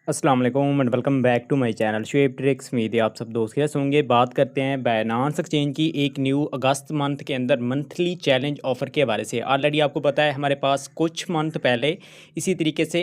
अस्सलाम वालेकुम and welcome back to my channel Shoaib tricks. उम्मीद है आप सब दोस्त कैसे होंगे। बात करते हैं बाइनेंस एक्सचेंज की एक न्यू अगस्त मंथ के अंदर मंथली चैलेंज ऑफ़र के हवाले से। ऑलरेडी आपको पता है हमारे पास कुछ मंथ पहले इसी तरीके से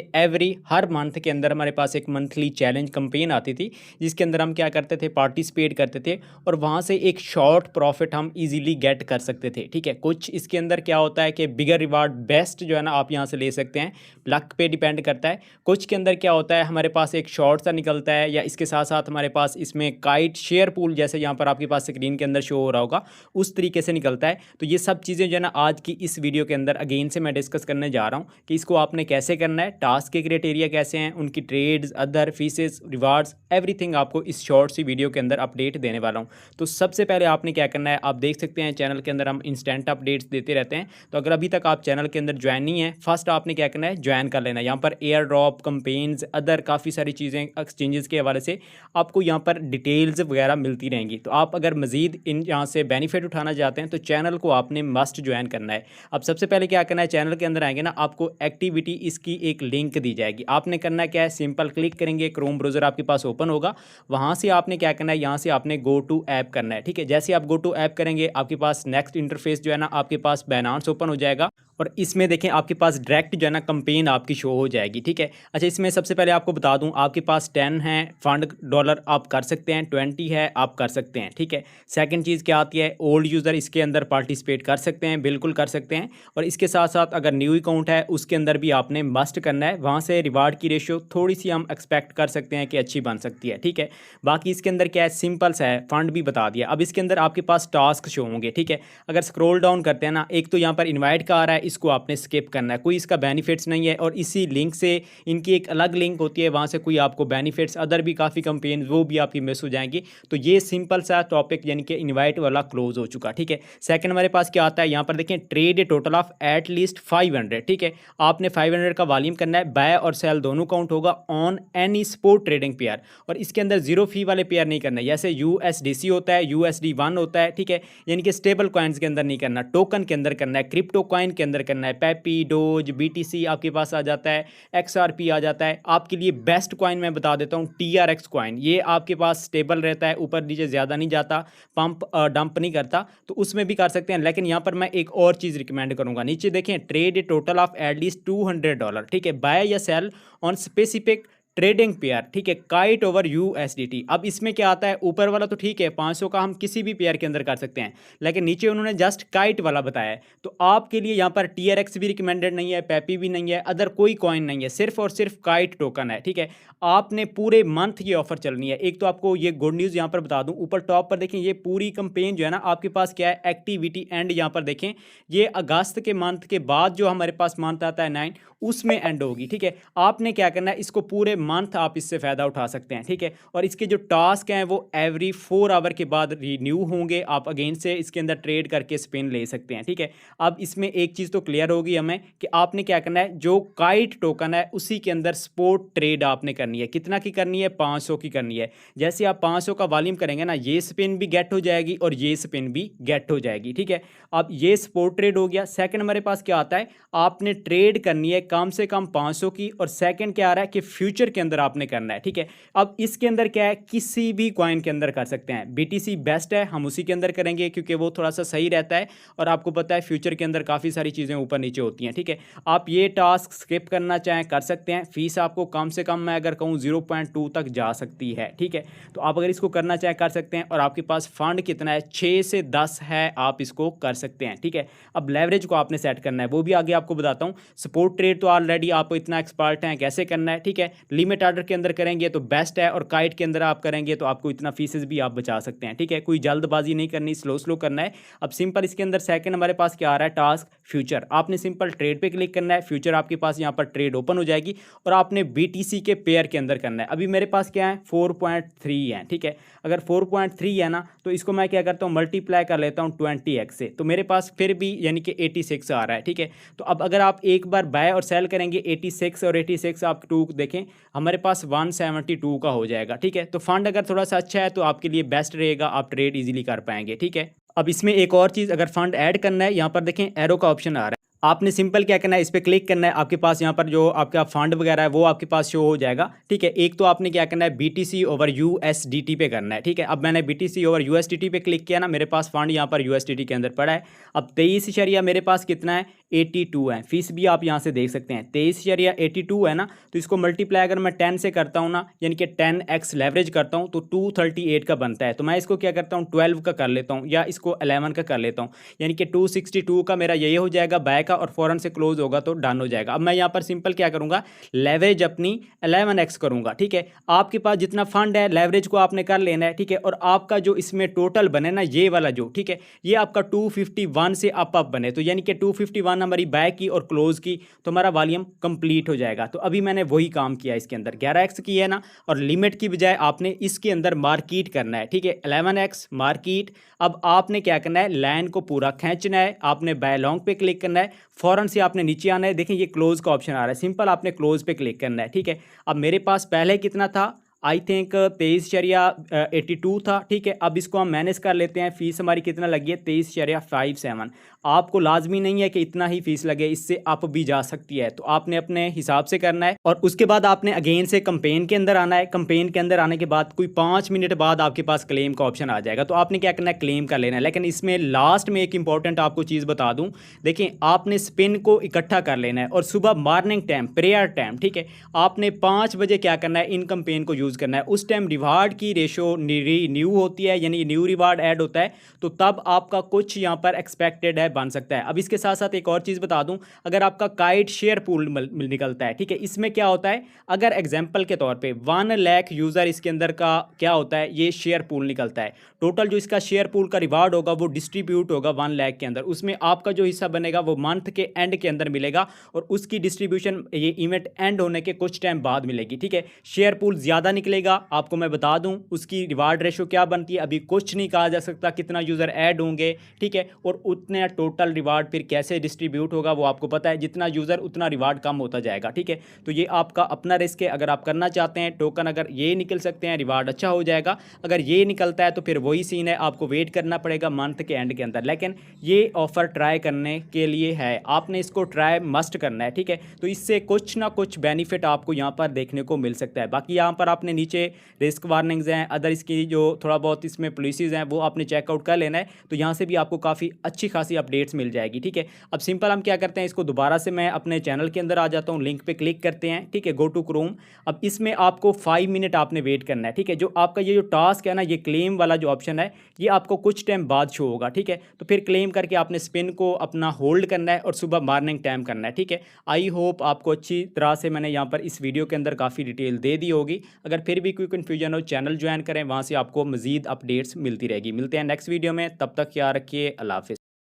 हर मंथ के अंदर हमारे पास एक मंथली चैलेंज कैंपेन आती थी, जिसके अंदर हम क्या करते थे, पार्टिसिपेट करते थे और वहाँ से एक शॉर्ट प्रॉफिट हम ईजिली गेट कर सकते थे। ठीक है, कुछ इसके अंदर क्या होता है कि बिगर रिवार्ड बेस्ट जो है ना आप यहाँ से ले सकते हैं, लक पे डिपेंड करता है। कुछ के अंदर क्या होता है, हमारे पास एक शॉर्ट सा निकलता है या इसके साथ साथ हमारे पास इसमें काइट शेयर पूल जैसे यहाँ पर आपके पास स्क्रीन के अंदर शो हो रहा होगा उस तरीके से निकलता है। तो ये सब चीज़ें जो है ना आज की इस वीडियो के अंदर अगेन से मैं डिस्कस करने जा रहा हूँ कि इसको आपने कैसे करना है, टास्क के क्राइटेरिया कैसे हैं, उनकी trades, other fees, rewards, everything आपको इस शॉर्ट सी वीडियो के अंदर अपडेट देने वाला हूँ। तो सबसे पहले आपने क्या करना है, आप देख सकते हैं चैनल के अंदर हम इंस्टेंट अपडेट्स देते रहते हैं। तो अगर अभी तक आप चैनल के अंदर ज्वाइन नहीं है, फर्स्ट आपने क्या करना है, ज्वाइन कर लेना है। यहाँ पर एयर ड्रॉप, कंपेन्स, अदर काफ़ी सारी चीज़ें एक्सचेंजेस के हवाले से आपको यहाँ पर डिटेल्स वगैरह मिलती रहेंगी। तो आप अगर मज़ीद इन यहाँ से बेनिफिट उठाना चाहते हैं तो चैनल को आपने मस्ट ज्वाइन करना है। अब सबसे पहले क्या करना है, चैनल के अंदर आएंगे ना, आपको एक्टिविटी इसकी एक लिंक दी जाएगी। आपने करना क्या है, सिंपल क्लिक करेंगे, क्रोम ब्राउज़र आपके पास ओपन होगा, वहाँ से आपने क्या करना है, यहाँ से आपने गो टू ऐप करना है। ठीक है, जैसे आप गो टू ऐप करेंगे आपके पास नेक्स्ट इंटरफेस जो है ना आपके पास बाइनेंस ओपन हो जाएगा और इसमें देखें आपके पास डायरेक्ट जो है ना कंपेन आपकी शो हो जाएगी। ठीक है, अच्छा इसमें सबसे पहले आपको बता दूं, आपके पास 10 है फंड डॉलर आप कर सकते हैं, 20 है आप कर सकते हैं। ठीक है, सेकंड चीज़ क्या आती है, ओल्ड यूज़र इसके अंदर पार्टिसिपेट कर सकते हैं, बिल्कुल कर सकते हैं। और इसके साथ साथ अगर न्यू अकाउंट है उसके अंदर भी आपने मस्ट करना है, वहाँ से रिवार्ड की रेशियो थोड़ी सी हम एक्सपेक्ट कर सकते हैं कि अच्छी बन सकती है। ठीक है, बाकी इसके अंदर क्या है, सिंपल सा है, फंड भी बता दिया। अब इसके अंदर आपके पास टास्क शो होंगे। ठीक है, अगर स्क्रॉल डाउन करते हैं ना, एक तो यहाँ पर इन्वाइट का आ रहा है, इसको आपने स्किप करना है, कोई इसका बेनिफिट्स नहीं है। और इसी लिंक से इनकी एक अलग लिंक होती है, वहाँ से कोई आपको बेनिफिट्स अदर भी काफ़ी कंपेन वो भी आपकी मिस हो जाएंगी। तो ये सिंपल सा टॉपिक यानी कि इनवाइट वाला क्लोज हो चुका। ठीक है, सेकंड हमारे पास क्या आता है, यहाँ पर देखें trade a total of at least 500। ठीक है, आपने 500 का वॉल्यूम करना है, बाय और सेल दोनों काउंट होगा on any sport trading pair. और इसके अंदर जीरो फी वाले पेयर नहीं करना है, जैसे यूएसडीसी होता है, यूएसडी1 होता है। ठीक है, यानी कि स्टेबल कॉइन्स के अंदर नहीं करना, टोकन के अंदर करना है, क्रिप्टो कॉइन के अंदर करना है, पेपी, डोज, बीटीसी आपके पास आ जाता है, एक्सआरपी आ जाता है। आपके लिए बेस्ट कॉइन मैं बता देता हूँ, टीआरएक्स कॉइन, ये आपके पास स्टेबल रहता है, ऊपर नीचे ज़्यादा नहीं जाता, पंप डंप नहीं करता, तो उसमें भी कर सकते हैं। लेकिन यहाँ पर मैं एक और चीज़ रिकमेंड करूँगा, नीचे देखें trade a total of at least $200। ठीक है, बाय या sell on specific trading pair. ठीक है, काइट ओवर यूएसडीटी। अब इसमें क्या आता है, ऊपर वाला तो ठीक है 500 का हम किसी भी पेयर के अंदर कर सकते हैं, लेकिन नीचे उन्होंने जस्ट काइट वाला बताया है। तो आपके लिए यहाँ पर टीआरएक्स भी रिकमेंडेड नहीं है, पेपी भी नहीं है, अदर कोई कॉइन नहीं है, सिर्फ और सिर्फ काइट टोकन है। ठीक है, आपने पूरे मंथ ये ऑफर चलनी है। एक तो आपको ये गुड न्यूज़ यहाँ पर बता दूं, ऊपर टॉप पर देखें ये पूरी कंपेन जो है ना आपके पास क्या है, एक्टिविटी एंड यहाँ पर देखें ये अगस्त के मंथ के बाद जो हमारे पास मंथ आता है 9 उसमें एंड होगी। ठीक है, आपने क्या करना है, इसको पूरे मंथ आप इससे फ़ायदा उठा सकते हैं। ठीक है, और इसके जो टास्क हैं वो एवरी 4 आवर के बाद रिन्यू होंगे, आप अगेन से इसके अंदर ट्रेड करके स्पिन ले सकते हैं। ठीक है, अब इसमें एक चीज़ तो क्लियर होगी हमें कि आपने क्या करना है, जो काइट टोकन है उसी के अंदर स्पोर्ट ट्रेड आपने करनी है। कितना की करनी है, 500 की करनी है। जैसे आप 500 का वॉल्यूम करेंगे ना, ये स्पिन भी गेट हो जाएगी और ये स्पिन भी गेट हो जाएगी। ठीक है, अब ये स्पोर्ट ट्रेड हो गया। सेकंड हमारे पास क्या आता है, आपने ट्रेड करनी है कम से कम 500 की, और सेकंड क्या आ रहा है कि फ्यूचर के अंदर आपने करना है। ठीक है, अब इसके अंदर क्या है, किसी भी कॉइन के अंदर कर सकते हैं, बीटीसी बेस्ट है, हम उसी के अंदर करेंगे क्योंकि वो थोड़ा सा सही रहता है और आपको पता है फ्यूचर के अंदर काफ़ी सारी चीज़ें ऊपर नीचे होती हैं। ठीक है, आप ये टास्क स्किप करना चाहें कर सकते हैं, फीस आपको कम से कम मैं अगर कहूँ 0.2 तक जा सकती है। ठीक है, तो आप अगर इसको करना चाहें कर सकते हैं, और आपके पास फंड कितना है, 6 से 10 है, आप इसको कर सकते हैं। ठीक है, अब लेवरेज को आपने सेट करना है, वो भी आगे आपको बताता हूँ। सपोर्ट ट्रेड तो ऑलरेडी आप इतना एक्सपर्ट हैं कैसे करना है। ठीक है, लिमिट ऑर्डर के अंदर करेंगे तो बेस्ट है, और काइट के अंदर आप करेंगे तो आपको इतना फीसेस भी आप बचा सकते हैं। ठीक है, कोई जल्दबाजी नहीं करनी, स्लो स्लो करना है। अब सिंपल इसके अंदर सेकंड हमारे पास क्या आ रहा है, टास्क फ्यूचर। आपने सिंपल ट्रेड पे क्लिक करना है, फ्यूचर आपके पास यहाँ पर ट्रेड ओपन हो जाएगी और आपने बीटीसी के पेयर के अंदर करना है। अभी मेरे पास क्या है, 4.3 है। ठीक है, अगर 4.3 है ना, तो इसको मैं क्या करता हूँ, मल्टीप्लाई कर लेता हूँ 20x से, तो मेरे पास फिर भी यानी कि 86 आ रहा है। ठीक है, तो अब अगर आप एक बार बाय और सेल करेंगे 86 और 86 आप 2 देखें, हमारे पास 172 का हो जाएगा। ठीक है, तो फंड अगर थोड़ा सा अच्छा है तो आपके लिए बेस्ट रहेगा, आप ट्रेड इजीली कर पाएंगे। ठीक है, अब इसमें एक और चीज़, अगर फंड ऐड करना है, यहाँ पर देखें एरो का ऑप्शन आ रहा है, आपने सिंपल क्या करना है, इस पे क्लिक करना है, आपके पास यहाँ पर जो आपका फंड वगैरह है वो आपके पास शो हो जाएगा। ठीक है, एक तो आपने क्या करना है, BTC ओवर USDT पे करना है। ठीक है, अब मैंने BTC ओवर USDT पे क्लिक किया ना, मेरे पास फंड यहाँ पर USDT के अंदर पड़ा है। अब 23 मेरे पास कितना है, 82 है। फीस भी आप यहाँ से देख सकते हैं, 23.82 है ना। तो इसको मल्टीप्लाई अगर मैं 10 से करता हूँ ना, यानी कि 10x लेवरेज करता हूँ तो 238 का बनता है। तो मैं इसको क्या करता हूँ, 12 का कर लेता हूँ या इसको 11 का कर लेता हूँ, यानी कि 262 का मेरा ये हो जाएगा बैक का, और फौरन से क्लोज होगा तो डन हो जाएगा। अब मैं यहाँ पर सिंपल क्या करूँगा, लेवरेज अपनी 11x करूँगा। ठीक है, आपके पास जितना फंड है लेवरेज को आपने कर लेना है। ठीक है, और आपका जो इसमें टोटल बने ना, ये वाला जो, ठीक है, ये आपका 251 से अप बने, तो यानी कि 251 हमारी बैक की और क्लोज की, तो हमारा वॉल्यूम कंप्लीट हो जाएगा। तो अभी मैंने वही काम किया इसके अंदर, 11x की है ना, और लिमिट की बजाय आपने इसके अंदर मार्केट करना है। ठीक है, 11x मार्केट। अब आपने क्या करना है, लाइन को पूरा खींचना है, आपने बाय लॉन्ग पे क्लिक करना है, फौरन से आपने नीचे आना है। देखें ये क्लोज का ऑप्शन आ रहा है, सिंपल आपने क्लोज पे क्लिक करना है। ठीक है, अब मेरे पास पहले कितना था, आई थिंक 23.82 था। ठीक है, अब इसको हम मैनेज कर लेते हैं। फीस हमारी कितना लगी है, 23.57। आपको लाजमी नहीं है कि इतना ही फीस लगे, इससे अप भी जा सकती है, तो आपने अपने हिसाब से करना है। और उसके बाद आपने अगेन से कंपेन के अंदर आना है। कंपेन के अंदर आने के बाद कोई 5 मिनट बाद आपके पास क्लेम का ऑप्शन आ जाएगा, तो आपने क्या करना है, क्लेम कर लेना है। लेकिन इसमें लास्ट में एक इंपॉर्टेंट आपको चीज़ बता दूं, देखें आपने स्पिन को इकट्ठा कर लेना है, और सुबह मॉर्निंग टाइम, प्रेयर टाइम, ठीक है, आपने 5 बजे क्या करना है, इन कंपेन को यूज़ करना है। उस टाइम रिवार्ड की रेशो न्यू होती है, यानी न्यू रिवार्ड ऐड होता है, तो तब आपका कुछ यहाँ पर एक्सपेक्टेड है बन सकता है। अब इसके साथ साथ एक और चीज़ बता दूं, अगर आपका काइट शेयर पूल निकलता है, ठीक है, इसमें क्या होता है, अगर एग्जांपल के तौर पे 1 लाख यूज़र इसके अंदर का क्या होता है, ये शेयर पूल निकलता है। टोटल जो इसका शेयर पूल का रिवार्ड होगा वो डिस्ट्रीब्यूट होगा 1 लाख के अंदर, उसमें आपका जो हिस्सा बनेगा वो मंथ के एंड के अंदर मिलेगा, और उसकी डिस्ट्रीब्यूशन ये इवेंट एंड होने के कुछ टाइम बाद मिलेगी। ठीक है, शेयर पूल ज़्यादा निकलेगा, आपको मैं बता दूं उसकी रिवार्ड रेशो क्या बनती है, अभी कुछ नहीं कहा जा सकता कितना यूज़र ऐड होंगे। ठीक है, और उतने टोटल रिवार्ड फिर कैसे डिस्ट्रीब्यूट होगा वो आपको पता है, जितना यूज़र उतना रिवार्ड कम होता जाएगा। ठीक है, तो ये आपका अपना रिस्क है, अगर आप करना चाहते हैं टोकन अगर ये निकल सकते हैं रिवार्ड अच्छा हो जाएगा, अगर ये निकलता है तो फिर वही सीन है, आपको वेट करना पड़ेगा मंथ के एंड के अंदर। लेकिन ये ऑफ़र ट्राई करने के लिए है, आपने इसको ट्राई मस्ट करना है। ठीक है, तो इससे कुछ ना कुछ बेनिफिट आपको यहाँ पर देखने को मिल सकता है। बाकी यहाँ पर आपने नीचे रिस्क वार्निंग्स हैं, अदर इसकी जो थोड़ा बहुत इसमें पॉलिसीज़ हैं वो आपने चेकआउट कर लेना है, तो यहाँ से भी आपको काफ़ी अच्छी खासी अपडेट्स मिल जाएगी। ठीक है, अब सिंपल हम क्या करते हैं, इसको दोबारा से मैं अपने चैनल के अंदर आ जाता हूँ, लिंक पे क्लिक करते हैं। ठीक है, गो टू क्रोम। अब इसमें आपको 5 मिनट आपने वेट करना है। ठीक है, जो आपका ये जो टास्क है ना, ये क्लेम वाला जो ऑप्शन है ये आपको कुछ टाइम बाद शो होगा। ठीक है, तो फिर क्लेम करके आपने स्पिन को अपना होल्ड करना है और सुबह मॉर्निंग टाइम करना है। ठीक है, आई होप आपको अच्छी तरह से मैंने यहाँ पर इस वीडियो के अंदर काफ़ी डिटेल दे दी होगी। अगर फिर भी कोई कन्फ्यूजन हो, चैनल ज्वाइन करें, वहाँ से आपको मज़ीद अपडेट्स मिलती रहेगी। मिलते हैं नेक्स्ट वीडियो में, तब तक ख्याल रखिए, अल्लाह हाफ़िज़।